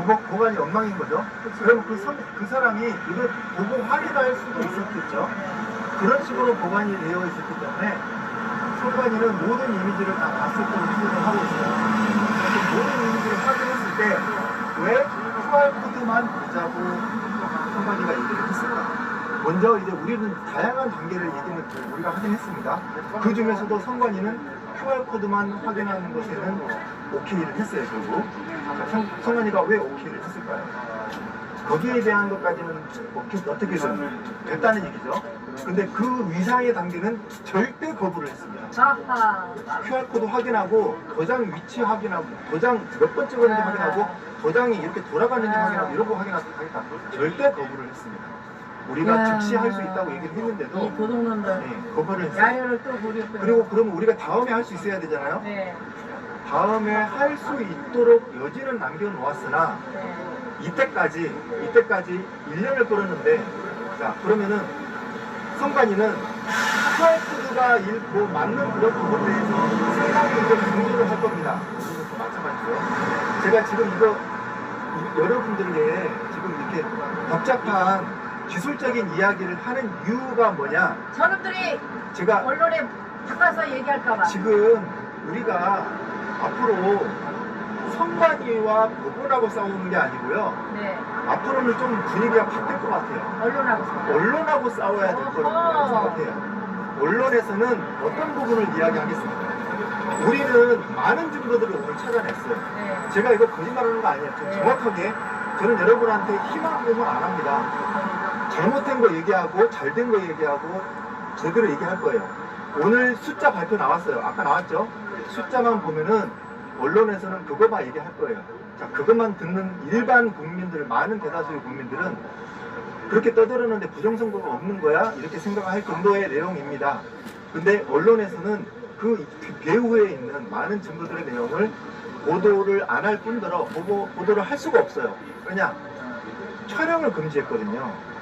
보관이 엉망인 거죠. 그럼 그 사람이 이걸 보고 확인할 수도 있었겠죠. 그런 식으로 보관이 되어 있었기 때문에 선관위는 모든 이미지를 다 봤을 거로 추정을 하고 있어요. 모든 이미지를 확인했을 때 왜 QR코드만 보자고 선관위가 얘기를 했을까? 먼저 이제 우리는 다양한 단계를 우리가 확인했습니다. 그 중에서도 선관위는 QR코드만 확인하는 것에는 오케이를 했어요, 결국. 선관위가 왜 오케이를 했을까요? 거기에 대한 것까지는 어떻게든 됐다는 얘기죠. 근데 그 위상의 단계는 절대 거부를 했습니다. QR코드 확인하고, 도장 위치 확인하고, 도장 몇 번 찍었는지 확인하고, 도장이 이렇게 돌아가는지 확인하고, 이런 거 확인하겠다. 절대 거부를 했습니다. 우리가 즉시 할 수 있다고 얘기를 했는데도 이 도둑놈들 거부를 했어요. 야유를 또 부렸고요. 그리고 그러면 우리가 다음에 할 수 있어야 되잖아요. 네. 다음에 할 수 있도록 여지는 남겨놓았으나 네. 이때까지 1년을 끌었는데, 자 그러면은 선관위는 QR코드가 읽고 맞는 그런 부분에 대해서 상당히 이제 강조를 할 겁니다. 이것도 마찬가지고요. 제가 지금 이거 여러분들에게 지금 이렇게 복잡한 기술적인 이야기를 하는 이유가 뭐냐? 저놈들이 제가 언론에 바꿔서 얘기할까봐. 지금 우리가 앞으로 선관위와 법원하고 싸우는 게 아니고요. 네. 앞으로는 좀 분위기가 바뀔 것 같아요. 언론하고 싸워야 될 거라고 생각해요. 언론에서는 어떤 부분을 이야기하겠습니까? 우리는 많은 증거들을 오늘 찾아냈어요. 네. 제가 이거 거짓말하는 거 아니에요. 좀 네. 정확하게 저는 여러분한테 희망 고문 안 합니다. 잘못된 거 얘기하고 잘된 거 얘기하고 제대로 얘기할 거예요. 오늘 숫자 발표 나왔어요. 아까 나왔죠? 숫자만 보면은 언론에서는 그거만 얘기할 거예요. 자, 그것만 듣는 일반 국민들, 많은 대다수의 국민들은 그렇게 떠들었는데 부정선거가 없는 거야? 이렇게 생각할 정도의 내용입니다. 근데 언론에서는 그 배후에 있는 많은 증거들의 내용을 보도를 안 할 뿐더러 보도를 할 수가 없어요. 왜냐? 촬영을 금지했거든요.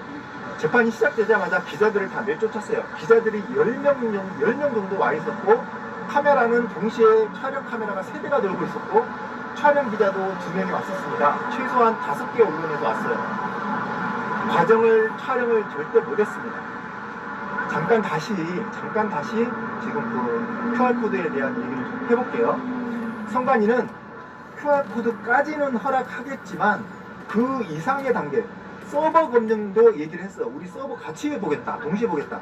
재판이 시작되자마자 기자들을 다 내쫓았어요. 기자들이 10명 정도 와 있었고, 카메라는 동시에 촬영 카메라가 3대가 돌고 있었고, 촬영 기자도 2명이 왔었습니다. 최소한 5개 언론에서 왔어요. 촬영을 절대 못했습니다. 잠깐 다시 지금 그 QR코드에 대한 얘기를 좀 해볼게요. 선관위는 QR코드까지는 허락하겠지만 그 이상의 단계, 서버 검증도 얘기를 했어. 우리 서버 같이 해보겠다, 동시에 보겠다.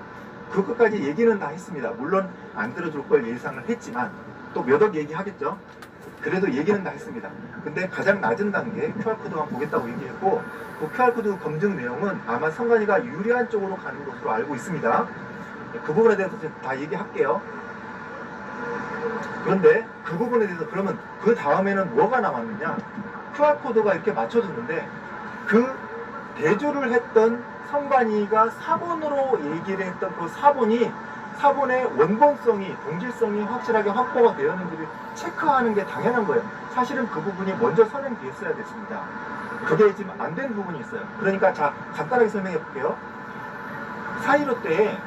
그것까지 얘기는 다 했습니다. 물론 안 들어줄 걸 예상을 했지만 또 몇 억 얘기하겠죠. 그래도 얘기는 다 했습니다. 근데 가장 낮은 단계 QR코드만 보겠다고 얘기했고, 그 QR코드 검증 내용은 아마 선관위가 유리한 쪽으로 가는 것으로 알고 있습니다. 그 부분에 대해서 다 얘기할게요. 그런데 그 부분에 대해서 그러면 그 다음에는 뭐가 남았느냐? QR코드가 이렇게 맞춰줬는데 그 대조를 했던 선관위가 사본으로 얘기를 했던 그 사본의 원본성이, 동질성이 확실하게 확보가 되었는지를 체크하는 게 당연한 거예요. 사실은 그 부분이 먼저 선행됐어야 됐습니다. 그게 지금 안 된 부분이 있어요. 그러니까 자, 간단하게 설명해 볼게요. 4.15 때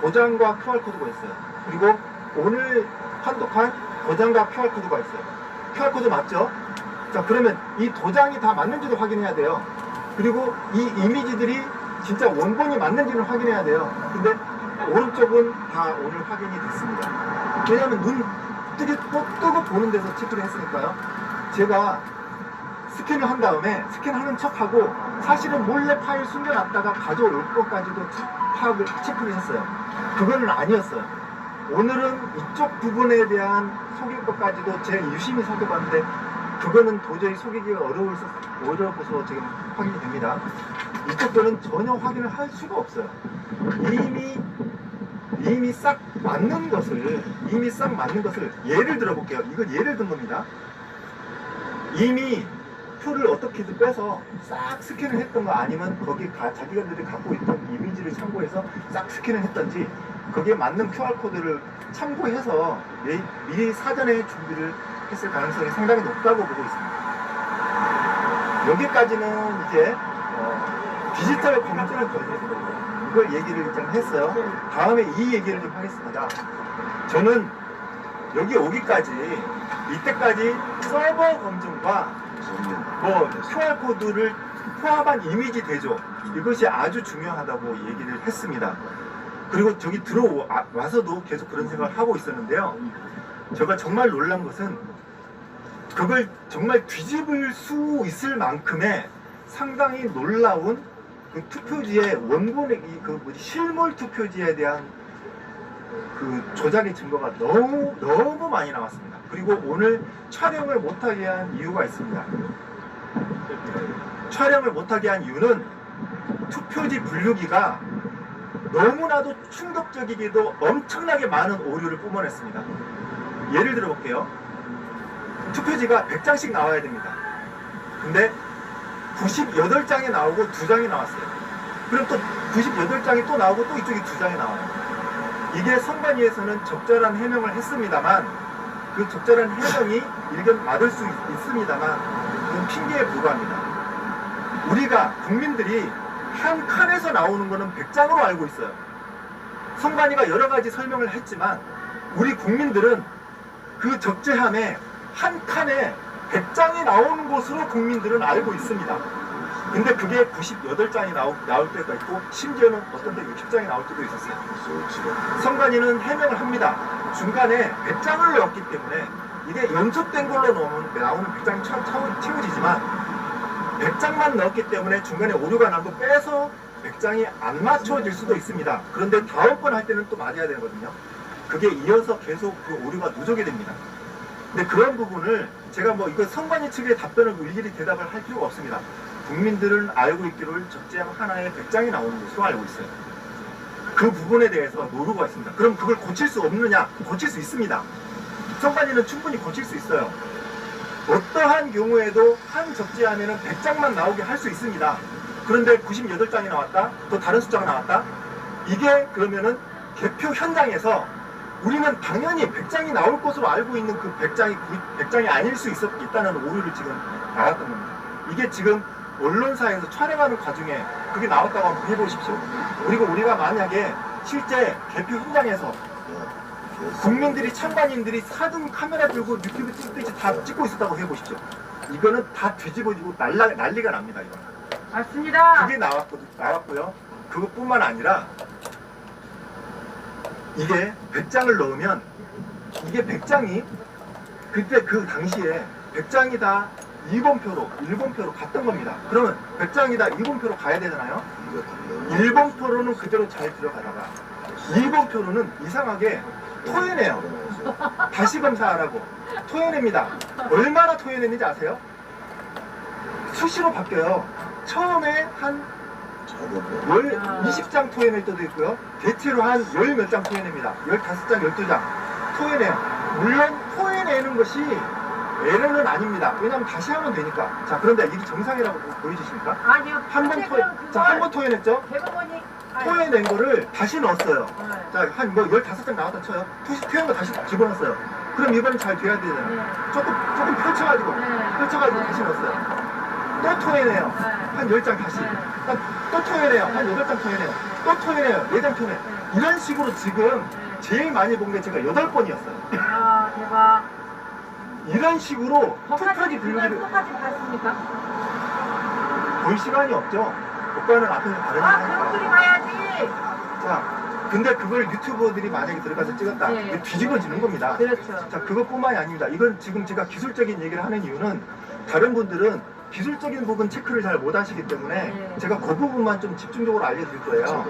도장과 QR코드가 있어요. 그리고 오늘 판독한 도장과 QR코드가 있어요. QR코드 맞죠? 자, 그러면 이 도장이 다 맞는지도 확인해야 돼요. 그리고 이 이미지들이 진짜 원본이 맞는지는 확인해야 돼요. 근데 오른쪽은 다 오늘 확인이 됐습니다. 왜냐하면 눈 뜨고 보는 데서 체크를 했으니까요. 제가 스캔을 한 다음에 스캔하는 척하고 사실은 몰래 파일 숨겨놨다가 가져올 것까지도 체크를 했어요. 그거는 아니었어요. 오늘은 이쪽 부분에 대한 속일 것까지도 제가 유심히 살펴봤는데 그거는 도저히 속이기가 어려워서 지금 확인이 됩니다. 이쪽들은 전혀 확인을 할 수가 없어요. 이미 싹 맞는 것을 예를 들어 볼게요. 이건 예를 든 겁니다. 이미 표를 어떻게든 빼서 싹 스캔을 했던 거, 아니면 거기 자기들이 갖고 있던 이미지를 참고해서 싹 스캔을 했던지, 거기에 맞는 QR코드를 참고해서 미리 사전에 준비를 했을 가능성이 상당히 높다고 보고 있습니다. 여기까지는 이제 디지털 검증을 거듭했거든요. 이걸 얘기를 좀 했어요. 다음에 이 얘기를 좀 하겠습니다. 저는 여기 오기까지, 이때까지 서버 검증과 뭐 QR코드를 포함한 이미지 대조 이것이 아주 중요하다고 얘기를 했습니다. 그리고 저기 들어와서도 계속 그런 생각을 하고 있었는데요. 제가 정말 놀란 것은 그걸 정말 뒤집을 수 있을 만큼의 상당히 놀라운 그 투표지의 원본의 실물 투표지에 대한 그 조작의 증거가 너무 많이 나왔습니다. 그리고 오늘 촬영을 못하게 한 이유가 있습니다. 촬영을 못하게 한 이유는 투표지 분류기가 너무나도 충격적이게도 엄청나게 많은 오류를 뿜어냈습니다. 예를 들어 볼게요. 투표지가 100장씩 나와야 됩니다. 근데 98장이 나오고 2장이 나왔어요. 그럼 또 98장이 또 나오고 또 이쪽이 2장이 나와요. 이게 선관위에서는 적절한 해명을 했습니다만 그 적절한 해명이 일견 맞을 수 있습니다만 그건 핑계에 불과합니다. 우리가 국민들이 한 칸에서 나오는 거는 100장으로 알고 있어요. 선관위가 여러 가지 설명을 했지만 우리 국민들은 그 적재함에 한 칸에 100장이 나오는 것으로 국민들은 알고 있습니다. 근데 그게 98장이 나올 때가 있고 심지어는 어떤 때 60장이 나올 때도 있었어요. 선관위는 해명을 합니다. 중간에 100장을 넣었기 때문에 이게 연속된 걸로 나오는 100장이 채워지지만 100장만 넣었기 때문에 중간에 오류가 나고 빼서 100장이 안 맞춰질 수도 있습니다. 그런데 다음번 할 때는 또 맞아야 되거든요. 그게 이어서 계속 그 오류가 누적이 됩니다. 근데 그런 부분을 제가 뭐 이거 선관위 측의 답변을 일일이 대답을 할 필요가 없습니다. 국민들은 알고 있기를 적재함 하나에 100장이 나오는 것으로 알고 있어요. 그 부분에 대해서 노루가 있습니다. 그럼 그걸 고칠 수 없느냐? 고칠 수 있습니다. 선관위는 충분히 고칠 수 있어요. 어떠한 경우에도 한 적재함에는 100장만 나오게 할 수 있습니다. 그런데 98장이 나왔다? 또 다른 숫자가 나왔다? 이게 그러면은 개표 현장에서 우리는 당연히 100장이 나올 것으로 알고 있는 그 100장이 아닐 수 있다는 오류를 지금 나왔던 겁니다. 이게 지금 언론사에서 촬영하는 과정에 그게 나왔다고 한번 해보십시오. 그리고 우리가 만약에 실제 개표 현장에서 국민들이 참관인들이 사진 카메라 들고 유튜브 찍듯이 다 찍고 있었다고 해보십시오. 이거는 다 뒤집어지고 난리가 납니다. 이거. 맞습니다. 그게 나왔고요. 그것뿐만 아니라 이게 100장을 넣으면 이게 100장이 그때 그 당시에 100장이 다 2번표로 1번표로 갔던 겁니다. 그러면 100장이다 2번표로 가야 되잖아요. 1번표로는 그대로 잘 들어가다가 2번표로는 이상하게 토해내요. 다시 검사하라고 토해냅니다. 얼마나 토해냈는지 아세요? 수시로 바뀌어요. 처음에 한 20장 토해낼 때도 있고요. 대체로 한 10몇 장 토해냅니다. 15장, 12장 토해내요. 물론 토해내는 것이 에러는 아닙니다. 왜냐하면 다시 하면 되니까. 자, 그런데 이게 정상이라고 보여주십니까? 아니요. 한 번 토해냈죠? 대법원이 토해낸 거를 다시 넣었어요. 네. 자, 한 뭐 15장 나왔다 쳐요. 토해낸 거 다시 집어넣었어요. 그럼 이번엔 잘 돼야 되잖아요. 네. 조금 펼쳐가지고 네. 다시 넣었어요. 또 토해내요. 네. 한 10장 다시. 네. 또 토해내요. 한 8장 토해내요. 또 토해내요. 4장 토해내요. 이런 식으로 지금 제일 많이 본 게 제가 8번이었어요. 아, 대박. 이런 식으로 투표지 분류기를 끝까지 봤습니까? 볼 시간이 없죠. 오빠는 앞에서 다른 아, 얘기 그것들이 하니까. 봐야지. 자, 근데 그걸 유튜버들이 만약에 들어가서 찍었다. 네. 이게 뒤집어지는 겁니다. 그렇죠. 자, 그것뿐만이 아닙니다. 이건 지금 제가 기술적인 얘기를 하는 이유는 다른 분들은 기술적인 부분 체크를 잘 못 하시기 때문에 네. 제가 그 부분만 좀 집중적으로 알려드릴 거예요.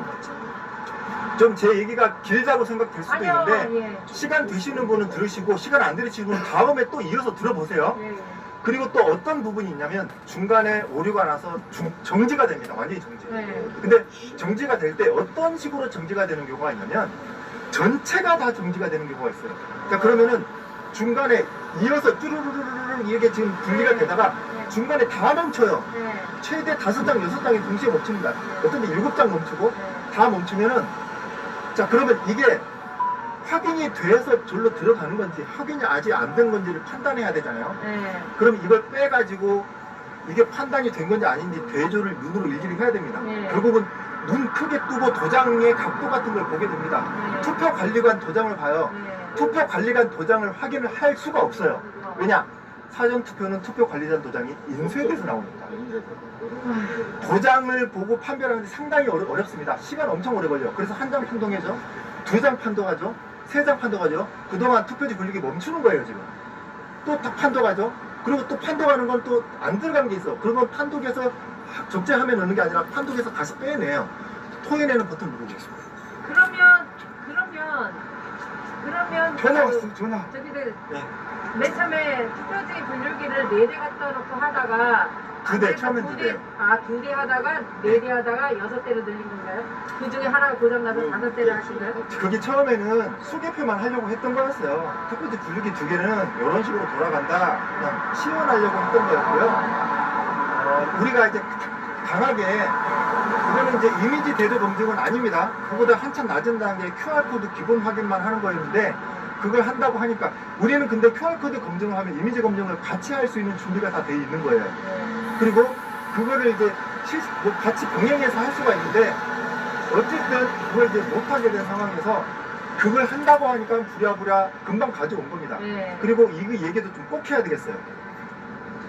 좀 제 얘기가 길다고 생각될 수도 아니요, 있는데 예. 시간 되시는 분은 들으시고 시간 안 되시는 분은 다음에 또 이어서 들어보세요. 예. 그리고 또 어떤 부분이 있냐면 중간에 오류가 나서 정지가 됩니다. 완전히 정지. 네. 근데 정지가 될 때 어떤 식으로 정지가 되는 경우가 있냐면 전체가 다 정지가 되는 경우가 있어요. 자, 그러면은 중간에 이어서 쭈루루루루 이게 지금 분리가 되다가 중간에 다 멈춰요. 네. 최대 5장, 6장이 동시에 멈춥니다. 어떤 데 7장 멈추고 네. 다 멈추면은 자, 그러면 이게 확인이 돼서 절로 들어가는 건지 확인이 아직 안 된 건지를 판단해야 되잖아요. 네. 그럼 이걸 빼가지고 이게 판단이 된 건지 아닌지 대조를 눈으로 일일이 해야 됩니다. 네. 결국은 눈 크게 뜨고 도장의 각도 같은 걸 보게 됩니다. 네. 투표관리관 도장을 봐요. 네. 투표관리관 도장을 확인을 할 수가 없어요. 왜냐? 사전투표는 투표관리자 도장이 인쇄돼서 나옵니다. 도장을 보고 판별하는데 상당히 어렵습니다. 시간 엄청 오래 걸려요. 그래서 한 장 판독해죠, 두 장 판독하죠, 세 장 판독하죠. 그동안 투표지 분류기 멈추는 거예요 지금. 또 판독하죠. 그리고 또 판독하는 건 또 안 들어간 게 있어. 그러면 판독해서 적재하면 넣는 게 아니라 판독해서 다시 빼내요. 토해내는 버튼 누르고 있습니다. 그러면 전화 왔어, 전화. 저기들 네. 맨 처음에 투표지 분류기를 4대 갖다 놓고 하다가 두 대, 처음엔 두 대. 두 대 하다가 4대 하다가 6대로 늘린 건가요? 그 중에 하나가 고장나서 5대를 하신 거예요? 그게 처음에는 수개표만 하려고 했던 거였어요. 투표지 분류기 2개는 이런 식으로 돌아간다, 그냥 시연하려고 했던 거였고요. 우리가 이제 강하게, 이거는 이제 이미지 대조 검증은 아닙니다. 그보다 한참 낮은 단계의 QR코드 기본 확인만 하는 거였는데, 그걸 한다고 하니까, 우리는 근데 QR코드 검증을 하면 이미지 검증을 같이 할 수 있는 준비가 다 돼 있는 거예요. 그리고 그거를 이제 같이 병행해서 할 수가 있는데, 어쨌든 그걸 이제 못하게 된 상황에서 그걸 한다고 하니까 부랴부랴 금방 가져온 겁니다. 그리고 이 얘기도 좀 꼭 해야 되겠어요.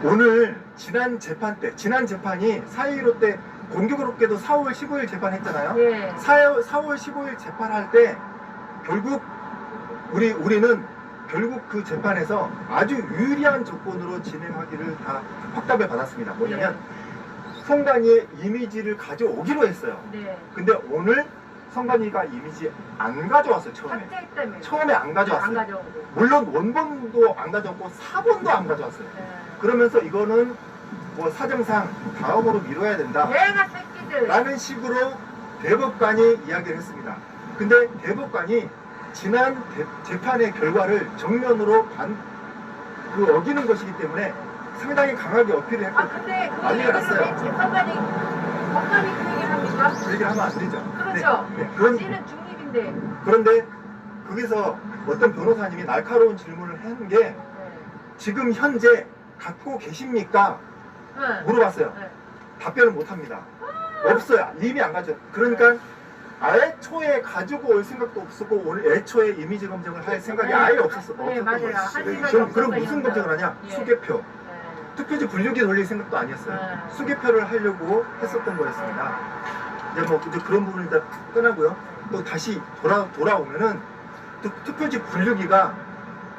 오늘 지난 재판이 4.15 때 공교롭게도 4월 15일 재판했잖아요. 4월 15일 재판할 때 결국 우리는 결국 그 재판에서 아주 유리한 조건으로 진행하기를 다 확답을 받았습니다. 뭐냐면 성관이의 이미지를 가져오기로 했어요. 근데 오늘 성관이가 이미지 안 가져왔어요. 처음에 안 가져왔어요. 물론 원본도 안 가져왔고 4번도 안 가져왔어요. 그러면서 이거는 뭐 사정상 다음으로 미뤄야 된다 라는 식으로 대법관이 이야기를 했습니다. 근데 대법관이 지난 재판의 결과를 정면으로 어기는 것이기 때문에 상당히 강하게 어필을 했고 근데 그 난리가 났어요. 재판관이 법관이 그 얘기를 합니까? 그 얘기를 하면 안 되죠. 그렇죠. 네. 중립인데. 그런데 거기서 어떤 변호사님이 날카로운 질문을 한 게 지금 현재 갖고 계십니까? 물어봤어요. 답변을 못합니다. 없어요. 이미 안 가져. 그러니까 애초에 가지고 올 생각도 없었고 오늘 애초에 이미지 검증을 할 생각이 아예 없었던 거예요. 그럼 무슨 검증을 하냐? 수개표. 투표지 분류기 돌릴 생각도 아니었어요. 수개표를 하려고 했었던 거였습니다. 이제 뭐 이제 그런 부분을 일단 떠나고요. 또 다시 돌아오면은 투표지 분류기가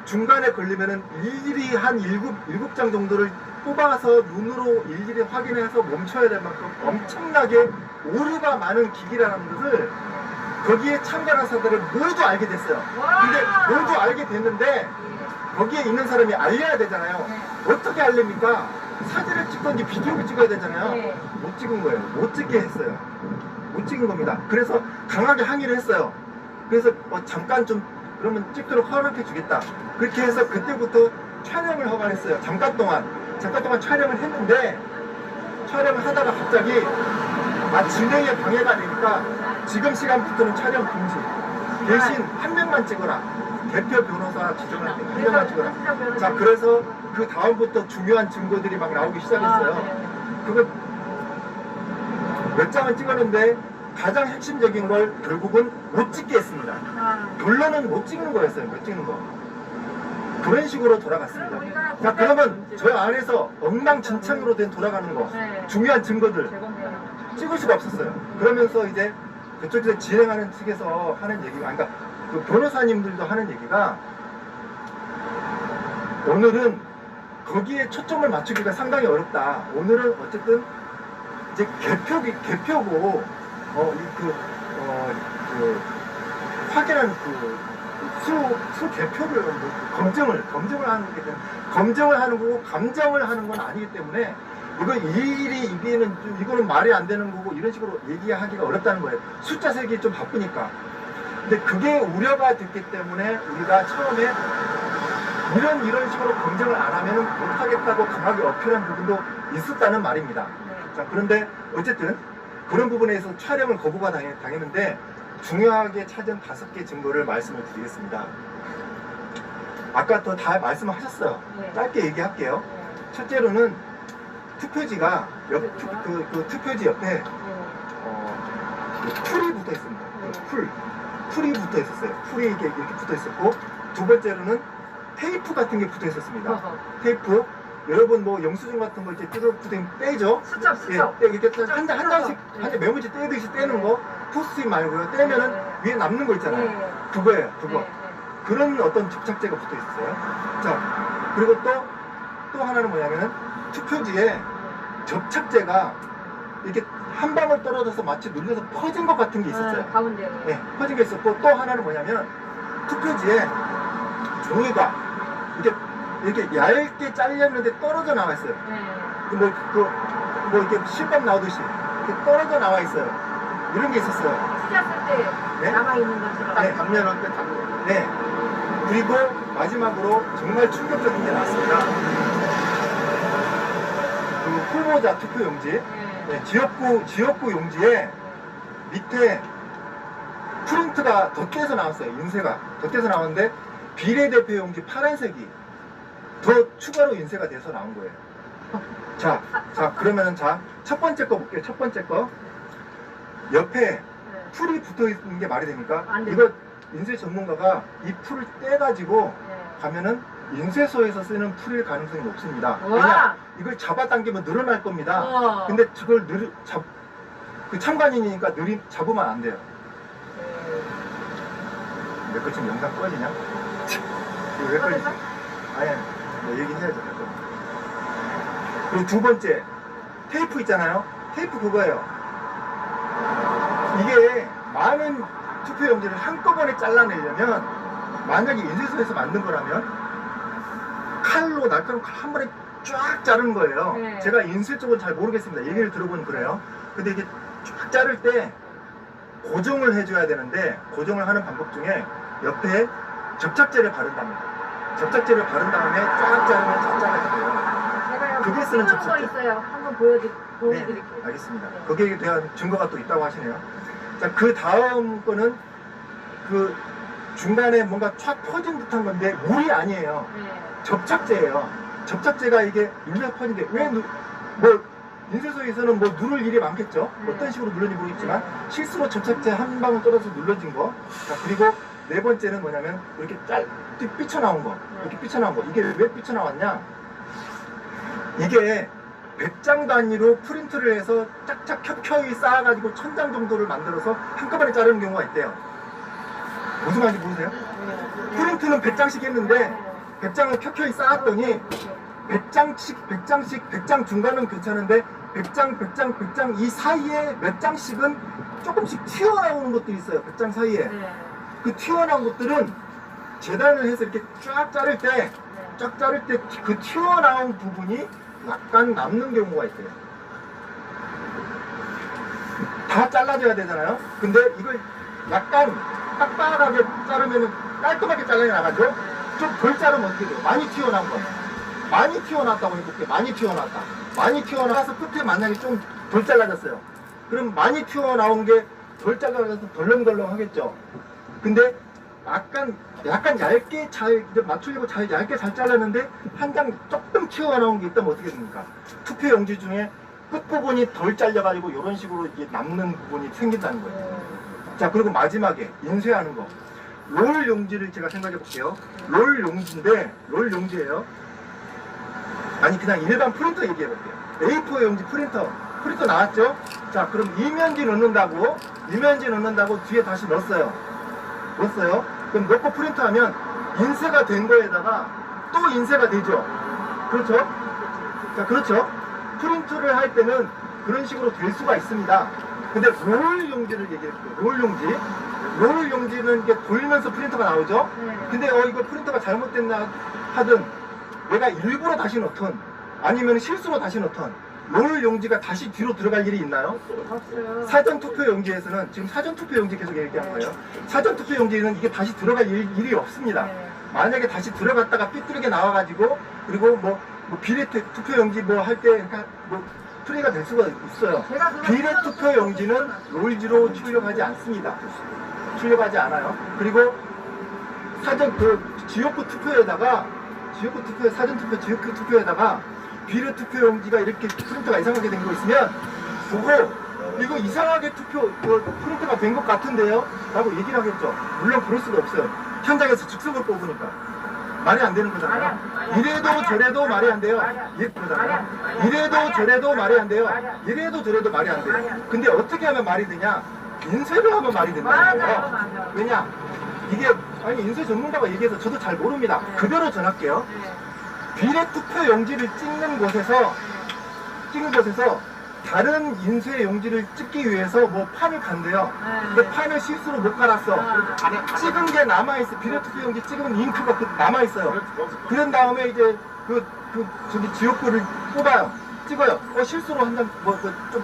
중간에 걸리면은 일일이 한 7장 정도를 뽑아서 눈으로 일일이 확인해서 멈춰야 될 만큼 엄청나게 오류가 많은 기기라는 것을 거기에 참가한 사람들은 모두 알게 됐어요. 근데 모두 알게 됐는데 거기에 있는 사람이 알려야 되잖아요. 어떻게 알립니까? 사진을 찍던지 비디오를 찍어야 되잖아요. 못 찍은 거예요. 못 찍게 했어요. 못 찍은 겁니다. 그래서 강하게 항의를 했어요. 그래서 잠깐 좀 그러면 찍도록 허락해 주겠다. 그렇게 해서 그때부터 촬영을 허가했어요. 잠깐 동안 촬영을 했는데 촬영을 하다가 갑자기 진행에 방해가 되니까 지금 시간부터는 촬영 금지. 대신 한 명만 찍어라. 대표 변호사 지정할 때 한 명만 찍어라. 자, 그래서 그 다음부터 중요한 증거들이 막 나오기 시작했어요. 그거 몇 장을 찍었는데 가장 핵심적인 걸 결국은 못 찍게 했습니다. 결론은 못 찍는 거였어요. 못 찍는 거. 그런 식으로 돌아갔습니다. 자, 그러면 저 안에서 엉망진창으로 된 돌아가는 거, 중요한 증거들 찍을 수가 없었어요. 그러면서 이제 그쪽에서 진행하는 측에서 하는 얘기가, 그러니까 그 변호사님들도 하는 얘기가 오늘은 거기에 초점을 맞추기가 상당히 어렵다. 오늘은 어쨌든 이제 개표고 확인하는 수 개표를 검증을 하는 게 검증을 하는 거고 감정을 하는 건 아니기 때문에 이거는 말이 안 되는 거고 이런 식으로 얘기하기가 어렵다는 거예요. 숫자 세기 좀 바쁘니까. 근데 그게 우려가 됐기 때문에 우리가 처음에 이런 식으로 검증을 안 하면은 못하겠다고 강하게 어필한 부분도 있었다는 말입니다. 자, 그런데 어쨌든 그런 부분에서 촬영을 거부가 당했는데 중요하게 찾은 5개 증거를 말씀을 드리겠습니다. 아까 또 다 말씀하셨어요. 짧게 얘기할게요. 첫째로는 투표지가 투표지 옆에 풀이 붙어 있습니다. 풀이 붙어 있었어요. 풀이 이렇게 붙어 있었고, 두 번째로는 테이프 같은 게 붙어 있었습니다. 어허. 테이프. 여러분 뭐 영수증 같은 거 이제 뜯어붙으면 떼죠? 수첩. 예, 이렇게 한 장씩 메모지 떼듯이 떼는 거 포스트잇 말고요. 떼면은 위에 남는 거 있잖아요. 그거예요, 그거. 그런 어떤 접착제가 붙어 있었어요. 자, 그리고 또 하나는 뭐냐면은 투표지에 접착제가 이렇게 한 방울 떨어져서 마치 눌려서 퍼진 것 같은 게 있었어요. 가운데. 네, 퍼진 게 있었고 또 하나는 뭐냐면 투표지에 종이가 이렇게 얇게 잘렸는데 떨어져 나와 있어요. 뭐 이렇게 실밥 나오듯이 이렇게 떨어져 나와 있어요. 이런 게 있었어요. 쓰셨을 때 네? 남아있는 것처럼. 네, 감면할 때 담는. 네. 그리고 마지막으로 정말 충격적인 게 나왔습니다. 그 후보자 투표용지, 네, 지역구 용지에 밑에 프린트가 덧대서 나왔어요. 인쇄가 덧대서 나왔는데 비례대표 용지 파란색이 더 추가로 인쇄가 돼서 나온 거예요. 자, 그러면은 첫 번째 거 볼게요. 첫 번째 거 옆에 풀이 붙어 있는 게 말이 됩니까? 안 돼요. 이거 인쇄 전문가가 이 풀을 떼가지고 가면은 인쇄소에서 쓰는 풀일 가능성이 높습니다. 왜냐? 이걸 잡아당기면 늘어날 겁니다. 근데 저걸 그 참관인이니까 잡으면 안 돼요. 몇 거 지금 영상 꺼지냐? 이거 왜 꺼지지? 아니, 뭐 얘기해야죠. 그리고 두 번째, 테이프 있잖아요. 테이프 그거예요. 이게 많은 투표용지를 한꺼번에 잘라내려면, 만약에 인쇄소에서 만든 거라면 칼로 날카로운 칼 한 번에 쫙 자르는 거예요. 네. 제가 인쇄 쪽은 잘 모르겠습니다. 얘기를 들어보니 그래요. 근데 이게 쫙 자를 때 고정을 해줘야 되는데, 고정을 하는 방법 중에 옆에 접착제를 바른답니다. 접착제를 바른 다음에 쫙 자르면 쫙 잘라져요. 제가요. 그게 쓰는 거 접착제. 있어요. 한번 보여드릴게요. 네, 알겠습니다. 거기에 대한 증거가 또 있다고 하시네요. 자, 그 다음 거는 그 중간에 뭔가 촥 퍼진 듯한 건데 물이 아니에요. 접착제예요. 접착제가 이게 눌려 퍼진데 뭐 인쇄소에서는 뭐 누를 일이 많겠죠. 어떤 식으로 눌렀는지 모르겠지만 실수로 접착제 한 방울 떨어져서 눌러진 거. 자, 그리고 네 번째는 뭐냐면 이렇게 삐쳐나온 거. 이렇게 삐쳐나온 거. 이게 왜 삐쳐나왔냐? 이게 100장 단위로 프린트를 해서 짝짝 켜켜이 쌓아가지고 1000장 정도를 만들어서 한꺼번에 자르는 경우가 있대요. 무슨 말인지 모르세요? 프린트는 100장씩 했는데 100장을 켜켜이 쌓았더니 100장 중간은 괜찮은데 100장 이 사이에 몇 장씩은 조금씩 튀어나오는 것들이 있어요. 100장 사이에. 그 튀어나온 것들은 재단을 해서 이렇게 쫙 자를 때 그 튀어나온 부분이 약간 남는 경우가 있어요. 다 잘라줘야 되잖아요. 근데 이걸 약간 빡빡하게 자르면 깔끔하게 잘라나가죠. 좀 덜 자르면 어떻게 돼요? 많이 튀어나온 거예요. 많이 튀어나왔다고 해볼게요. 많이 튀어나왔다. 많이 튀어나와서 끝에 만약에 좀 덜 잘라졌어요. 그럼 많이 튀어나온 게 덜 잘라져서 덜렁덜렁 하겠죠. 근데 약간 얇게 잘 맞추려고 얇게 잘 잘랐는데 한 장 조금 튀어나온 게 있다면 어떻게 됩니까? 투표용지 중에 끝부분이 덜 잘려가지고 이런 식으로 이게 남는 부분이 생긴다는 거예요. 자, 그리고 마지막에 인쇄하는 거. 롤 용지를 제가 생각해 볼게요. 롤 용지예요. 아니, 그냥 일반 프린터 얘기해 볼게요. A4 용지 프린터 나왔죠? 자, 그럼 이면지 넣는다고 뒤에 다시 넣었어요. 그럼 넣고 프린트하면 인쇄가 된 거에다가 또 인쇄가 되죠. 그렇죠? 자, 그렇죠. 프린트를 할 때는 그런 식으로 될 수가 있습니다. 근데 롤 용지를 얘기했어요. 롤 용지는 이게 돌면서 프린터가 나오죠. 근데 이거 프린터가 잘못됐나 하든 내가 일부러 다시 넣던 아니면 실수로 다시 넣던 롤 용지가 다시 뒤로 들어갈 일이 있나요? 없어요. 사전 투표 용지에서는 지금 사전 투표 용지 계속 얘기한 거예요. 사전 투표 용지에는 이게 다시 들어갈 일이 없습니다. 만약에 다시 들어갔다가 삐뚤게 나와가지고 그리고 뭐 비례 투표 용지 뭐 할 때 뭐 프리가 될 수가 있어요. 비례 투표 용지는 롤지로 출력하지 않습니다. 출력하지 않아요. 그리고 사전 지역구 투표에다가 사전 투표 지역구 투표에다가 비례 투표 용지가 이렇게 프린터가 이상하게 된 거 있으면 이거 이상하게 프린터가 된 것 같은데요? 라고 얘기를 하겠죠. 물론 그럴 수가 없어요. 현장에서 즉석을 뽑으니까. 말이 안 되는 거잖아요. 말이 안 이래도 저래도 말이 안 돼요. 이래도 저래도 말이 안 돼요. 이래도 저래도 말이 안 돼요. 근데 어떻게 하면 말이 되냐? 인쇄를 하면 말이 된다는 거예요. 맞아요. 왜냐? 이게 아니 인쇄 전문가가 얘기해서 저도 잘 모릅니다. 네. 그대로 전할게요. 네. 비례투표 용지를 찍는 곳에서 다른 인쇄 용지를 찍기 위해서 뭐 판을 간대요. 근데 판을 실수로 못 갈았어. 찍은 게 남아있어. 비례투표 용지 찍은 잉크가 남아있어요. 그런 다음에 이제 저기 지역구를 찍어요. 실수로 한 장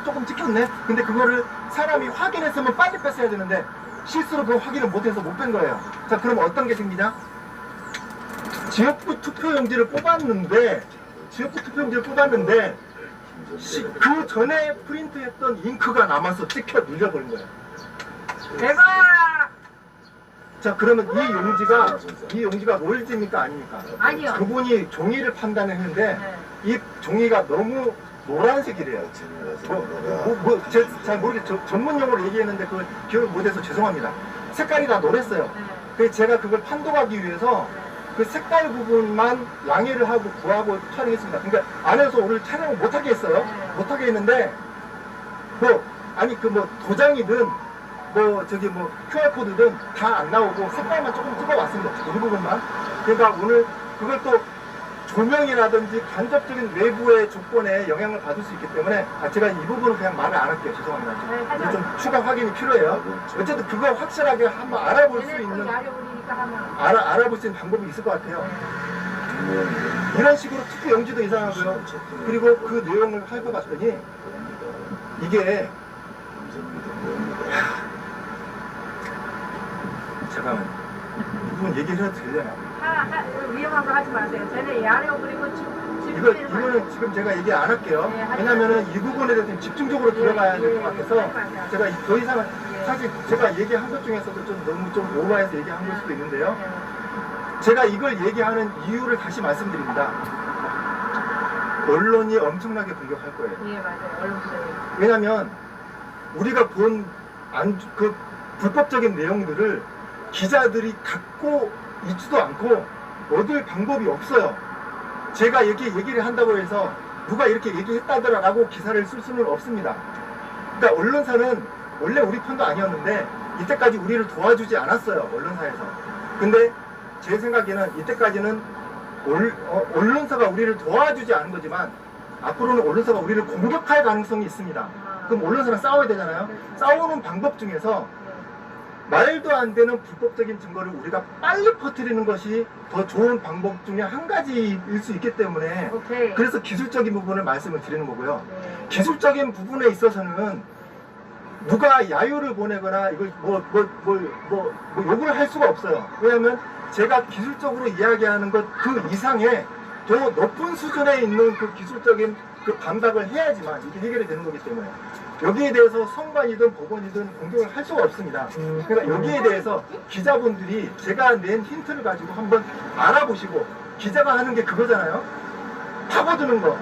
조금 찍혔네. 근데 그거를 사람이 확인했으면 빨리 뺐어야 되는데 실수로 그 확인을 못해서 못 뺀 거예요. 자, 그럼 어떤 게 생기냐? 지역구 투표용지를 뽑았는데 그 전에 프린트했던 잉크가 남아서 찍혀 눌려버린 거예요. 대박! 자, 그러면 이 용지가 롤지입니까 아닙니까? 아니요. 그분이 종이를 판단했는데 네. 이 종이가 너무 노란색이래요. 잘 모르겠어요. 전문 용어로 얘기했는데 그걸 기억을 못해서 죄송합니다. 색깔이 다 노랬어요. 네. 그래서 제가 그걸 판독하기 위해서 그 색깔 부분만 양해를 하고 구하고 촬영했습니다. 그러니까 안에서 오늘 촬영을 못하게 했어요. 네. 못하게 했는데 도장이든 QR코드든 다 안 나오고 색깔만 조금 찍어왔습니다. 이 부분만. 그러니까 오늘 그걸 또 조명이라든지 간접적인 외부의 조건에 영향을 받을 수 있기 때문에 제가 이 부분은 그냥 말을 안 할게요. 죄송합니다. 네, 좀 추가 확인이 필요해요. 어쨌든 그거 확실하게 한번 알아볼 수 있는 알아볼 수 있는 방법이 있을 것 같아요. 이런 식으로 투표 용지도 이상하고요. 그리고 그 내용을 살펴봤더니 이게 잠깐만 이 부분 얘기를 해도 되려나? 위험한 거 하지 마세요. 쟤네 야려 그리고 이거는 지금 제가 얘기 안 할게요. 네, 왜냐면은 이 부분에 대해서 집중적으로 들어가야 될 것 같아서 제가 더 이상은 사실 제가 얘기한 것 중에서도 너무 좀 오버해서 얘기한 걸 수도 있는데요. 제가 이걸 얘기하는 이유를 다시 말씀드립니다. 언론이 엄청나게 공격할 거예요. 예, 맞아요. 언론들이. 왜냐면 우리가 본 불법적인 내용들을 기자들이 갖고 있지도 않고 얻을 방법이 없어요. 제가 이렇게 얘기를 한다고 해서 누가 이렇게 얘기했다더라라고 기사를 쓸 수는 없습니다. 그러니까 언론사는 원래 우리 편도 아니었는데 이때까지 우리를 도와주지 않았어요. 언론사에서. 근데 제 생각에는 이때까지는 언론사가 우리를 도와주지 않은 거지만 앞으로는 언론사가 우리를 공격할 가능성이 있습니다. 그럼 언론사랑 싸워야 되잖아요. 싸우는 방법 중에서 말도 안 되는 불법적인 증거를 우리가 빨리 퍼뜨리는 것이 더 좋은 방법 중에 한 가지일 수 있기 때문에 오케이. 그래서 기술적인 부분을 말씀을 드리는 거고요. 네. 기술적인 부분에 있어서는 누가 야유를 보내거나 이걸 욕을 할 수가 없어요. 왜냐하면 제가 기술적으로 이야기하는 것 그 이상의 더 높은 수준에 있는 그 기술적인 그 반박을 해야지만 이게 해결이 되는 거기 때문에 여기에 대해서 선관이든 법원이든 공격을 할 수가 없습니다. 그러니까 여기에 대해서 기자분들이 제가 낸 힌트를 가지고 한번 알아보시고 기자가 하는 게 그거잖아요. 파고드는 거,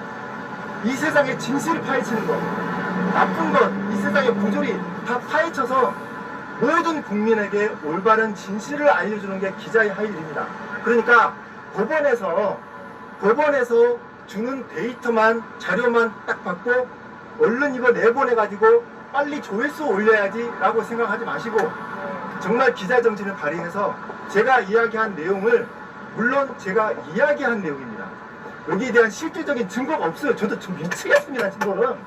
이 세상의 진실을 파헤치는 거, 나쁜 것, 이 세상의 부조리 다 파헤쳐서 모든 국민에게 올바른 진실을 알려주는 게 기자의 할 일입니다. 그러니까 법원에서 주는 데이터만 자료만 딱 받고 얼른 이거 내보내가지고 빨리 조회수 올려야지 라고 생각하지 마시고 정말 기자 정신을 발휘해서 제가 이야기한 내용을 물론 제가 이야기한 내용입니다. 여기에 대한 실질적인 증거가 없어요. 저도 좀 미치겠습니다. 지금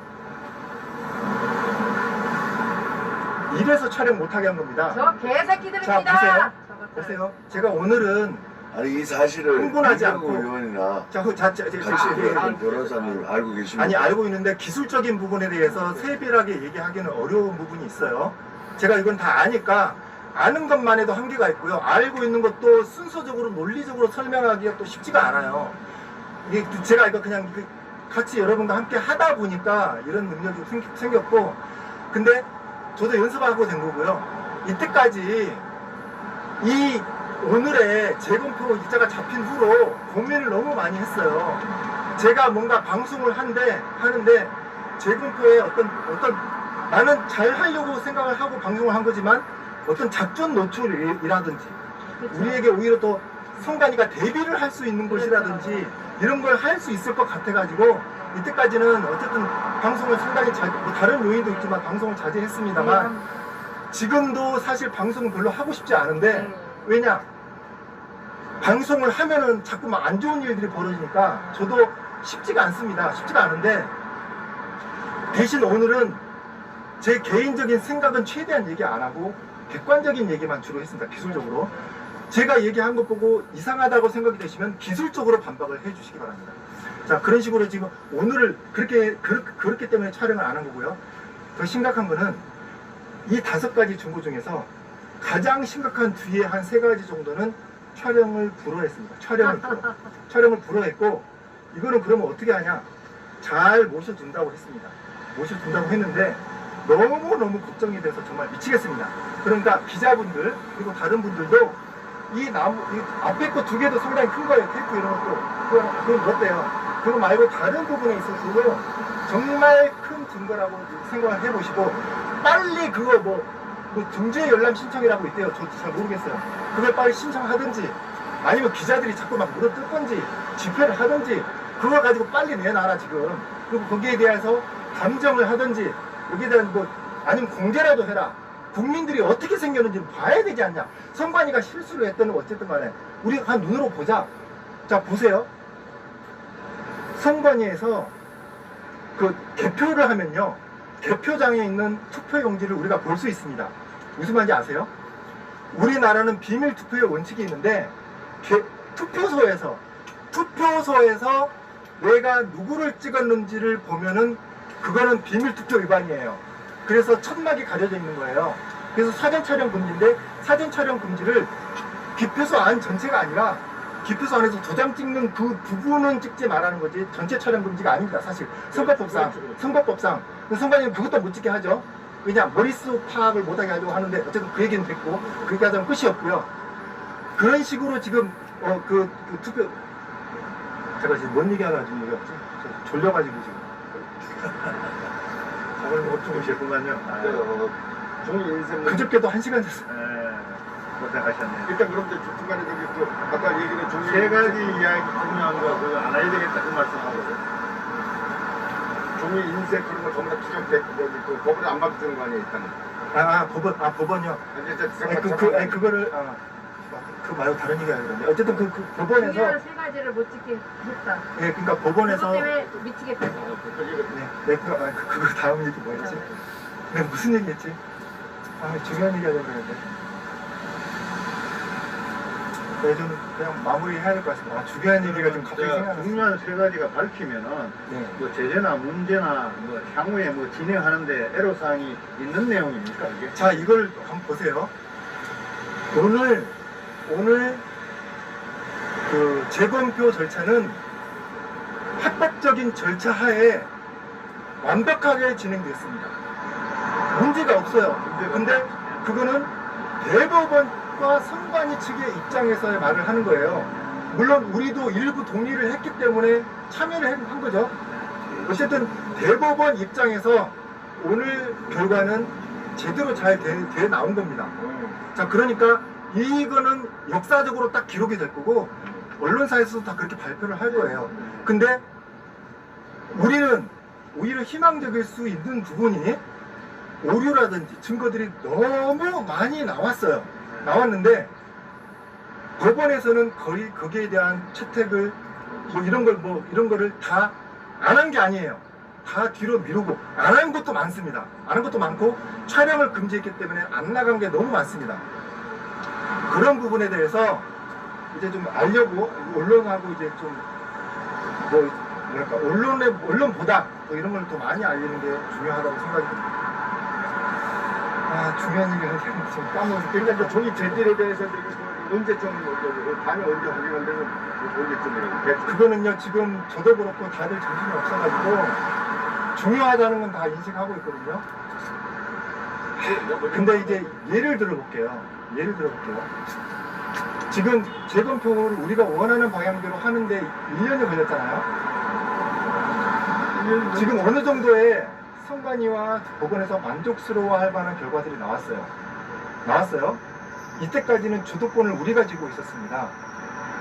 이래서 촬영 못하게 한 겁니다. 저 개새끼들입니다. 자 보세요. 제가 오늘은 아니 이 사실을 흥분하지 이병우 않고 의원이나 같이 변호사님 알고 계십니까? 아니 알고 있는데 기술적인 부분에 대해서 세밀하게 얘기하기는 어려운 부분이 있어요. 제가 이건 다 아니까 아는 것만 해도 한계가 있고요. 알고 있는 것도 순서적으로 논리적으로 설명하기가 또 쉽지가 않아요. 이게 제가 이거 그냥 같이 여러분과 함께 하다 보니까 이런 능력이 생겼고 근데 저도 연습하고 된 거고요. 이때까지 이 오늘의 재검표 일자가 잡힌 후로 고민을 너무 많이 했어요. 제가 뭔가 방송을 하는데 재검표에 어떤 나는 잘 하려고 생각을 하고 방송을 한 거지만 어떤 작전 노출이라든지 우리에게 오히려 더 성관이가 데뷔를 할 수 있는 곳이라든지 이런 걸 할 수 있을 것 같아가지고 이때까지는 어쨌든 방송을 상당히 뭐 다른 요인도 있지만 방송을 자제했습니다만 지금도 사실 방송은 별로 하고 싶지 않은데 왜냐 방송을 하면은 자꾸만 안 좋은 일들이 벌어지니까 저도 쉽지가 않습니다. 쉽지가 않은데 대신 오늘은 제 개인적인 생각은 최대한 얘기 안 하고 객관적인 얘기만 주로 했습니다. 기술적으로 제가 얘기한 것 보고 이상하다고 생각이 되시면 기술적으로 반박을 해 주시기 바랍니다. 자, 그런 식으로 지금 오늘을 그렇기 때문에 촬영을 안 한 거고요. 더 심각한 거는 이 5가지 중고 중에서 가장 심각한 뒤에 한 3가지 정도는 촬영을 불허했습니다. 촬영을 불허했고 이거는 그러면 어떻게 하냐? 잘 모셔준다고 했습니다. 모셔준다고 했는데 너무너무 걱정이 돼서 정말 미치겠습니다. 그러니까 기자분들 그리고 다른 분들도 이 앞에 거 2개도 상당히 큰 거예요. 테이프 이런 것도. 그건 어때요? 그거 말고 다른 부분에 있어서도 정말 큰 증거라고 생각을 해보시고 빨리 그거 뭐 중재 열람 신청이라고 있대요. 저도 잘 모르겠어요. 그걸 빨리 신청하든지 아니면 기자들이 자꾸 막 물어뜯 건지 집회를 하든지 그걸 가지고 빨리 내놔라 지금. 그리고 거기에 대해서 감정을 하든지 여기에 대한 아니면 공개라도 해라. 국민들이 어떻게 생겼는지 봐야 되지 않냐. 성관이가 실수를 했든 어쨌든 간에 우리가 눈으로 보자. 자 보세요. 성관이에서 그 개표를 하면요 개표장에 있는 투표용지를 우리가 볼 수 있습니다. 무슨 말인지 아세요? 우리나라는 비밀 투표의 원칙이 있는데 투표소에서 내가 누구를 찍었는지를 보면은 그거는 비밀 투표 위반이에요. 그래서 천막이 가려져 있는 거예요. 그래서 사전 촬영 금지인데 사전 촬영 금지를 기표소 안 전체가 아니라 기표소 안에서 도장 찍는 그 부분은 찍지 말라는 거지 전체 촬영 금지가 아닙니다. 사실 선거법상 선관위는 그것도 못 찍게 하죠. 왜냐 머릿속 파악을 못하게 하려고 하는데 어쨌든 그 얘기는 됐고 그렇게 하자면 끝이 없고요. 그런 식으로 지금 그 투표 제가 지금 뭔 얘기하나 지금 얘기했지? 졸려가지고 지금 오늘 못 주무셨구만요. 종이 인생 그저께도 1시간 됐어요. 고생하셨네요. 일단 그럼 중간에 저기 아까 얘기는 종이 3가지 이야기 중요한 거 그거 안 해야 되겠다 그 말씀하거든요. 종이 인쇄 그런 거 전부 다 기존됐고 그 법을 안 바꾸는 거 아니에요 일단. 법원이요. 그거를 그 말고 다른 얘기 아니던데. 어쨌든 그 법원에서 중요한 3가지를 못 찍게 했다. 네, 그러니까 법원에서 그것 때문에 미치겠다. 그거 다음 얘기 뭐였지? 내가 무슨 얘기했지? 중요한 얘기 하려고 그랬는데. 네, 좀 그냥 마무리해야 될 것 같습니다. 중요한 얘기가 좀 갑자기 생각났어요. 중요한 3가지가 밝히면은 네. 뭐 제재나 문제나 뭐 향후에 뭐 진행하는데 애로사항이 있는 내용입니까 이게? 자, 이걸 한번 보세요. 오늘 그 재검표 절차는 합법적인 절차 하에 완벽하게 진행됐습니다. 문제가 없어요. 근데 그거는 대법원과 선관위 측의 입장에서의 말을 하는 거예요. 물론 우리도 일부 동의를 했기 때문에 참여를 한 거죠. 어쨌든 대법원 입장에서 오늘 결과는 제대로 잘 돼 나온 겁니다. 자, 그러니까 이거는 역사적으로 딱 기록이 될 거고 언론사에서도 다 그렇게 발표를 할 거예요. 근데 우리는 오히려 희망적일 수 있는 부분이 오류라든지 증거들이 너무 많이 나왔는데 법원에서는 거의 거기에 대한 채택을 이런 거를 다 안 한 게 아니에요. 다 뒤로 미루고 안 한 것도 많습니다. 안 한 것도 많고 촬영을 금지했기 때문에 안 나간 게 너무 많습니다. 그런 부분에 대해서 이제 좀 알려고 언론하고 이제 좀 언론보다 이런 걸 더 많이 알리는 게 중요하다고 생각이 듭니다. 중요한 얘기는 지금 까먹었어요. 일단 저 종이 재질에 대해서 언제쯤 반이 언제 확인을 되면 언제쯤이라고 그거는요 지금 저도 그렇고 다들 정신이 없어가지고 중요하다는 건 다 인식하고 있거든요. 근데 이제 예를 들어볼게요. 지금 재검표를 우리가 원하는 방향대로 하는데 1년이 걸렸잖아요. 지금 어느 정도의 선관위와 법원에서 만족스러워할 만한 결과들이 나왔어요. 이때까지는 주도권을 우리가 쥐고 있었습니다.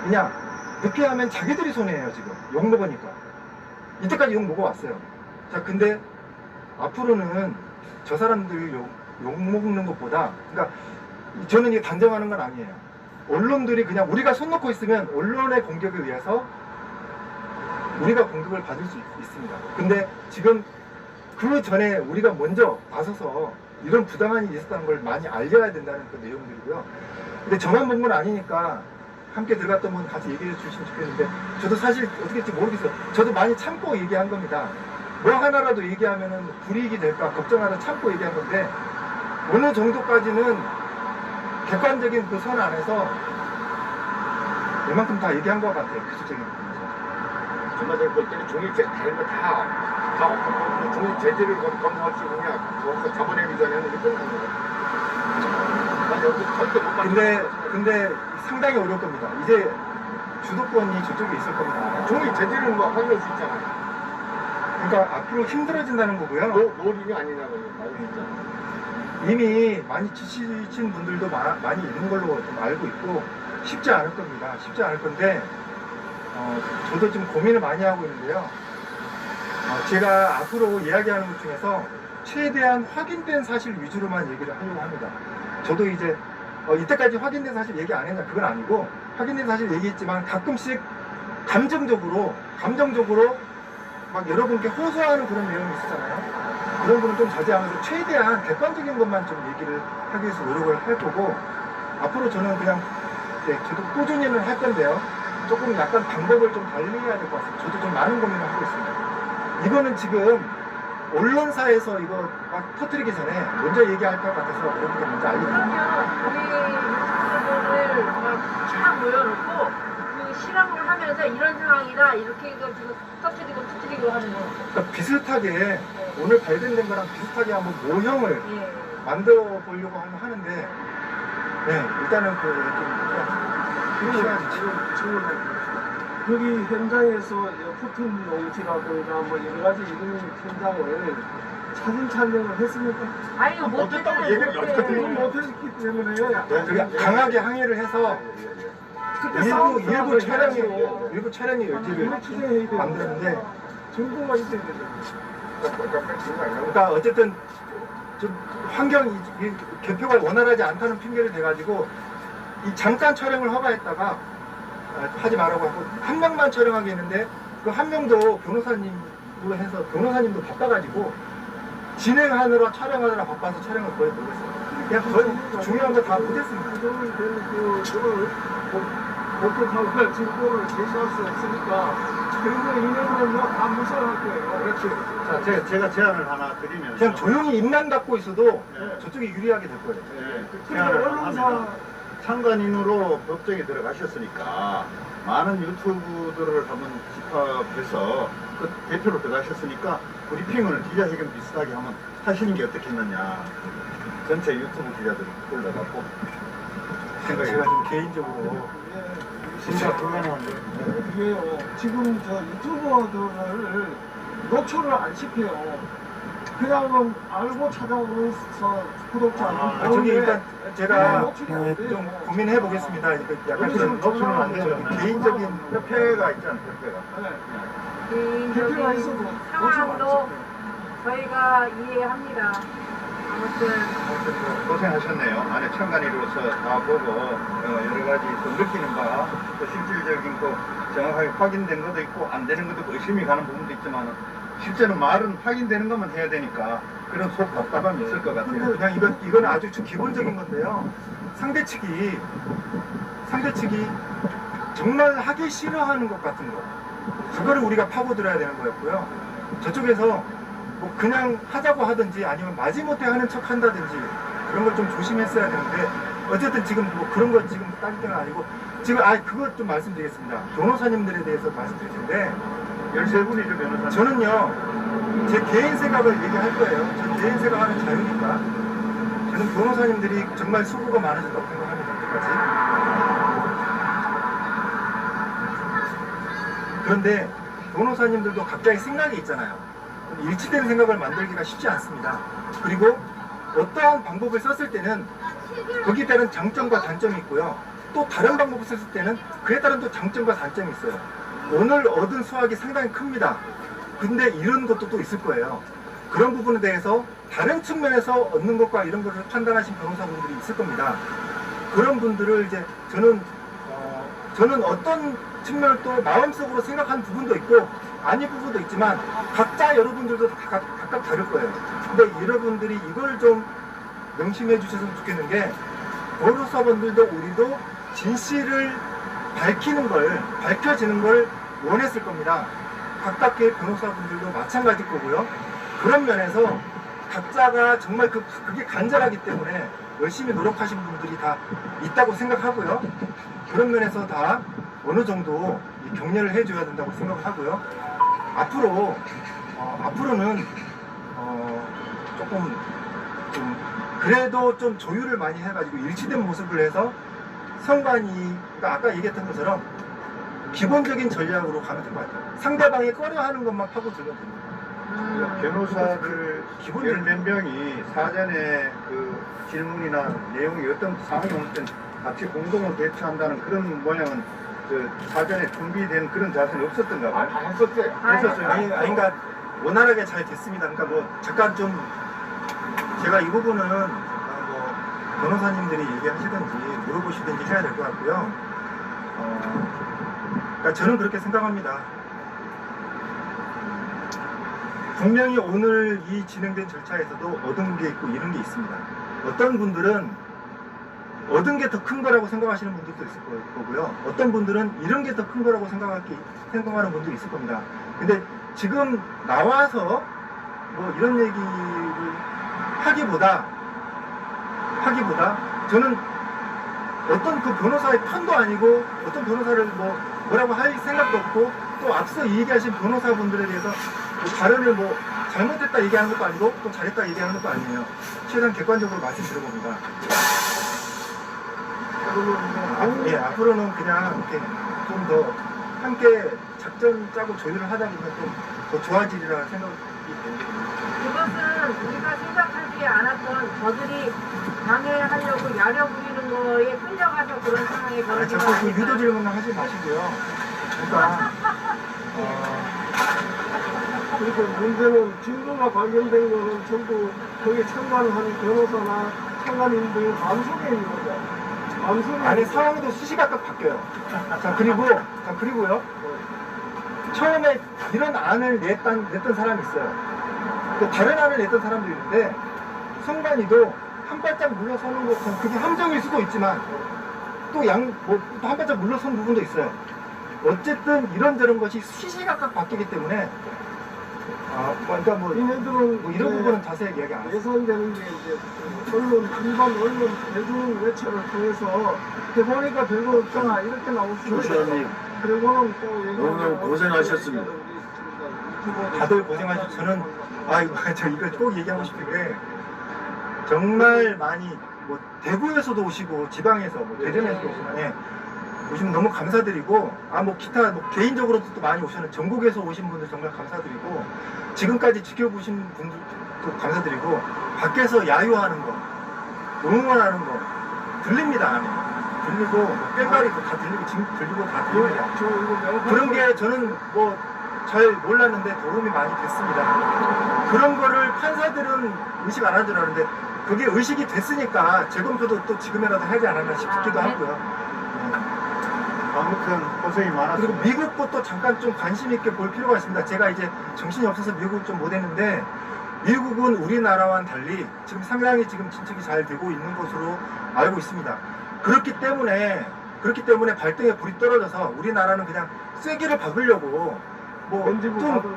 그냥 늦게 하면 자기들이 손해예요. 지금 욕 먹으니까 이때까지 욕 먹어왔어요. 자, 근데 앞으로는 저 사람들 욕 먹는 것보다, 그러니까 저는 이게 단정하는 건 아니에요. 언론들이 그냥 우리가 손 놓고 있으면 언론의 공격에 의해서 우리가 공격을 받을 수 있습니다. 근데 지금 그 전에 우리가 먼저 나서서 이런 부당한 일이 있었다는 걸 많이 알려야 된다는 그 내용들이고요. 근데 저만 본 건 아니니까 함께 들어갔던 분 같이 얘기해 주시면 좋겠는데, 저도 사실 어떻게 될지 모르겠어요. 저도 많이 참고 얘기한 겁니다. 뭐 하나라도 얘기하면은 불이익이 될까 걱정하다 참고 얘기한 건데, 어느 정도까지는 객관적인 그 선 안에서 웬만큼 다 얘기한 것 같아요. 기술적인 부분에서. 정말 제가 볼 때는 종이 다른 거다 없고 종이 재질을 검사하시고 그냥 그거 잡아내기 전에는 이게 끝난 거예요. 근데 상당히 어려울 겁니다. 이제 주도권이 저쪽에 있을 겁니다. 종이 재질은 뭐 확인할 수 있잖아요. 그러니까 앞으로 힘들어진다는 거고요. 노림이 아니냐고요. 진짜. 이미 많이 지치신 분들도 많이 있는 걸로 좀 알고 있고, 쉽지 않을 겁니다. 쉽지 않을 건데, 저도 지금 고민을 많이 하고 있는데요. 제가 앞으로 이야기하는 것 중에서 최대한 확인된 사실 위주로만 얘기를 하려고 합니다. 저도 이제 이때까지 확인된 사실 얘기 안 했냐, 그건 아니고, 확인된 사실 얘기했지만 가끔씩 감정적으로 막 여러분께 호소하는 그런 내용이 있었잖아요. 그런 거는 좀 자제하면서 최대한 객관적인 것만 좀 얘기를 하기 위해서 노력을 할 거고, 앞으로 저는 그냥 저도 꾸준히는 할 건데요. 조금 약간 방법을 좀 달리해야 될 것 같습니다. 저도 좀 많은 고민을 하고 있습니다. 이거는 지금 언론사에서 이거 막 터뜨리기 전에 먼저 얘기할 것 같아서 여러분께 먼저 알려드립니다. 그러면 우리 유튜브를 막쫙 모여놓고 그 실험을 하면서 이런 상황이다 이렇게 해가지고 터뜨리고 하는 거. 그러니까 비슷하게 오늘 발견된 거랑 비슷하게 한번 모형을 예. 만들어 보려고 하는데, 네, 일단은 여기 현장에서 포튼 용지라든가 뭐 여러 가지 이런 현장을 사진 촬영을 했습니까? 아니 어쨌다고 얘기를 그건 못했기 때문에 강하게 항의를 해서 그때 일부 촬영의 여지를 만들었는데, 정보가 있어야 되죠. 그러니까 어쨌든 좀 환경이 개표가 원활하지 않다는 핑계를 대가지고 이 잠깐 촬영을 허가했다가 하지 말라고 하고 한 명만 촬영하게 했는데, 그 한 명도 변호사님으로 해서 변호사님도 바빠가지고 진행하느라 촬영하느라 바빠서 촬영을 거의 못했어요. 그냥 거의 중요한 거 다 못했습니다. 그걸 복잡하고 증거를 제시할 수 없으니까 그리고 이년은 뭐다 무시할 거예요. 그렇지. 자, 제가 제안을 하나 드리면 그냥 조용히 입만 닫고 있어도 저쪽이 유리하게 될 거예요. 제안을 하면 참관인으로 법정에 들어가셨으니까 많은 유튜브들을 한번 집합해서 그 대표로 들어가셨으니까 브리핑을 기자회견 비슷하게 한번 하시는 게 어떻겠느냐. 전체 유튜브 기자들 불러갖고 생각이 제가 좀 개인적으로 진짜 곤란한데. 이게요. 지금 저 유튜버들을 노출을 안 시켜요. 그냥 알고 찾아오면서 구독자. 저기 일단 제가 노출이 안 돼요. 좀 고민해 보겠습니다. 약간 그런 노출은 안 돼요. 개인적인 협회가 있잖아요, 협회가. 네. 대표가 개인적인 있어도 상황도 저희가 이해합니다. 아무튼 고생하셨네요. 안에 참관인으로서 다 보고 여러 가지 또 느끼는 바, 또 실질적인 거 정확하게 확인된 것도 있고 안 되는 것도 있고 의심이 가는 부분도 있지만 실제로 말은 확인되는 것만 해야 되니까 그런 속 답답함이 있을 것 같아요. 그냥 이건 아주 좀 기본적인 건데요. 상대 측이 정말 하기 싫어하는 것 같은 거, 그거를 우리가 파고들어야 되는 거였고요. 저쪽에서 뭐 그냥 하자고 하든지 아니면 마지못해 하는 척 한다든지 그런 걸 좀 조심했어야 되는데, 어쨌든 지금 뭐 그런 거 지금 따질 때는 아니고, 지금 그것 좀 말씀드리겠습니다. 변호사님들에 대해서 말씀드릴 텐데, 13분이죠, 변호사님. 저는요, 제 개인 생각을 얘기할 거예요. 제 개인 생각하는 자유니까. 저는 변호사님들이 정말 수고가 많으셨다고 생각합니다. 여태까지. 그런데 변호사님들도 각자의 생각이 있잖아요. 일치되는 생각을 만들기가 쉽지 않습니다. 그리고 어떠한 방법을 썼을 때는 거기에 따른 장점과 단점이 있고요. 또 다른 방법을 썼을 때는 그에 따른 또 장점과 단점이 있어요. 오늘 얻은 수확이 상당히 큽니다. 근데 이런 것도 또 있을 거예요. 그런 부분에 대해서 다른 측면에서 얻는 것과 이런 것을 판단하신 변호사분들이 있을 겁니다. 그런 분들을 이제 저는 어떤 측면을 또 마음속으로 생각한 부분도 있고 아닌 부분도 있지만 각자 여러분들도 각각 다를 거예요. 근데 여러분들이 이걸 좀 명심해 주셨으면 좋겠는 게 변호사분들도 우리도 진실을 밝혀지는 걸 원했을 겁니다. 각각의 변호사분들도 마찬가지일 거고요. 그런 면에서 각자가 정말 그게 간절하기 때문에 열심히 노력하신 분들이 다 있다고 생각하고요. 그런 면에서 다 어느 정도 격려를 해줘야 된다고 생각을 하고요. 앞으로는 조금 그래도 좀 조율을 많이 해가지고 일치된 모습을 해서 선관위가 아까 얘기했던 것처럼 기본적인 전략으로 가면 될 것 같아요. 상대방이 꺼려하는 것만 파고들면 됩니다. 변호사들 기본적인 몇 명이 사전에 그 질문이나 내용이 어떤 상황이 올 땐 같이 공동으로 대처한다는 그런 모양은 그 사전에 준비된 그런 자세는 없었던가 봐요. 다 했었어요. 했었어요. 아니, 그러니까 원활하게 잘 됐습니다. 그러니까 뭐 잠깐 좀 제가 이 부분은 뭐 변호사님들이 얘기하시든지 물어보시든지 해야 될 것 같고요. 그러니까 저는 그렇게 생각합니다. 분명히 오늘 이 진행된 절차에서도 얻은 게 있고 이런 게 있습니다. 어떤 분들은 얻은 게 더 큰 거라고 생각하시는 분들도 있을 거고요. 어떤 분들은 이런 게 더 큰 거라고 생각하는 분들이 있을 겁니다. 근데 지금 나와서 뭐 이런 얘기를 하기보다 저는 어떤 그 변호사의 편도 아니고 어떤 변호사를 뭐라고 할 생각도 없고 또 앞서 얘기하신 변호사분들에 대해서 뭐 발언을 뭐 잘못했다 얘기하는 것도 아니고 또 잘했다 얘기하는 것도 아니에요. 최대한 객관적으로 말씀드려봅니다. 예, 앞으로는 그냥 이렇게 좀 더 함께 작전 짜고 조율을 하다 보면 좀 더 좋아지리라 생각이 됩니다. 그것은 우리가 생각하지 않았던 저들이 방해하려고 야려 부리는 거에 끌려가서 그런 상황에 벌어진 거 자꾸 그 아닐까? 유도 질문을 하지 마시고요. 그러니까 그리고 문제는 증거가 발견된 거는 전부 거기에 참관한 변호사나 참관인들 마음속에 있는 거죠. 마음속에 아니 있는 상황도 수시각각 바뀌어요. 그리고요. 처음에 이런 안을 냈던 사람이 있어요. 또 다른 안을 냈던 사람도 있는데 선관위도 한 발짝 물러서는 거 그게 함정일 수도 있지만 또 한 발짝 물러선 부분도 있어요. 어쨌든 이런저런 것이 시시각각 바뀌기 때문에 그러니까 뭐 얘네들은 이런 부분은 자세히 이야기 안 했어요. 예상되는 게 이제 일반 언론 대중 매체를 통해서 해보니까 별거 없잖아 이렇게 나올 수 있어요. 그리고는 또 너무 고생하셨습니다. 다들 고생하셔서 저는 저 이거 꼭 얘기하고 싶은 게 정말 많이 뭐 대구에서도 오시고 지방에서 뭐 대전에서도 오시면 너무 감사드리고 기타 개인적으로도 또 많이 오시는 전국에서 오신 분들 정말 감사드리고 지금까지 지켜보신 분들도 감사드리고 밖에서 야유하는 거 응원하는 거 들립니다. 안에 들리고 뺑가리도 다 들리고 지금 들리고 다 들립니다. 그런 게 저는 뭐 잘 몰랐는데 도움이 많이 됐습니다. 그런 거를 판사들은 의식 안 하는 줄 아는데 그게 의식이 됐으니까 재검표도 또 지금이라도 하지 않았나 싶기도 하고요. 아무튼 고생이 많았습니다. 그리고 미국 것도 잠깐 좀 관심 있게 볼 필요가 있습니다. 제가 이제 정신이 없어서 미국을 좀 못했는데 미국은 우리나라와는 달리 지금 상당히 지금 진척이 잘 되고 있는 것으로 알고 있습니다. 그렇기 때문에 발등에 불이 떨어져서 우리나라는 그냥 쐐기를 박으려고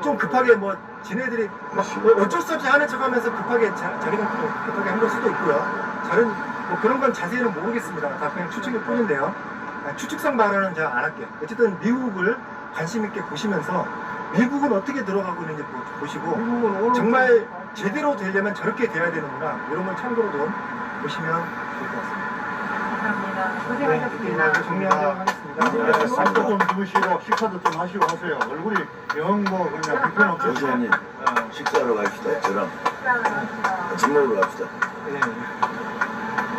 좀 급하게 지네들이 어쩔 수 없이 하는 척하면서 급하게 자기는 급하게 한 걸 수도 있고요. 다른 그런 건 자세히는 모르겠습니다. 다 그냥 추측일 뿐인데요. 추측성 발언은 제가 안 할게요. 어쨌든 미국을 관심 있게 보시면서 미국은 어떻게 들어가고 있는지 보시고 정말 제대로 되려면 저렇게 돼야 되는구나 이런 걸 참고로 좀 보시면 좋을 것 같습니다. 감사합니다. 고생하셨습니다. 정리하도록 하겠습니다. 밥도 좀 주무시고 식사도 좀 하시고 하세요. 얼굴이 영 그냥 불편 없죠. 교수님 식사하러 갑시다. 저랑 식사하러 갑시다. 밥 먹으러 갑시다. 네.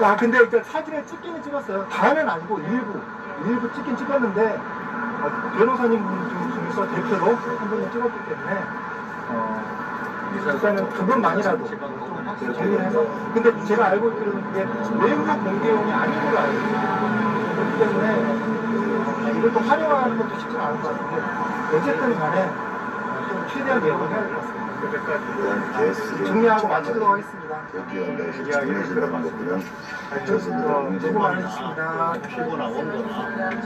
아 근데 일단 사진을 찍기는 찍었어요. 다는 아니고 일부 찍긴 찍었는데 변호사님 분 중에서 대표로 한 분을 찍었기 때문에 일단은 그분만이라도 좀 정리를 해서. 근데 제가 알고 있기로는 그게 내부 공개용이 아닌 걸로 알고 있어요. 그렇기 때문에 이걸 또 활용하는 것도 쉽지 않을 것 같은데 어쨌든 간에 좀 최대한 내용을 해야 될 것 같습니다. 정리하고 마치도록 하겠습니다. 이야기를 들어봤습니다. 수고 많으셨습니다. 피곤하고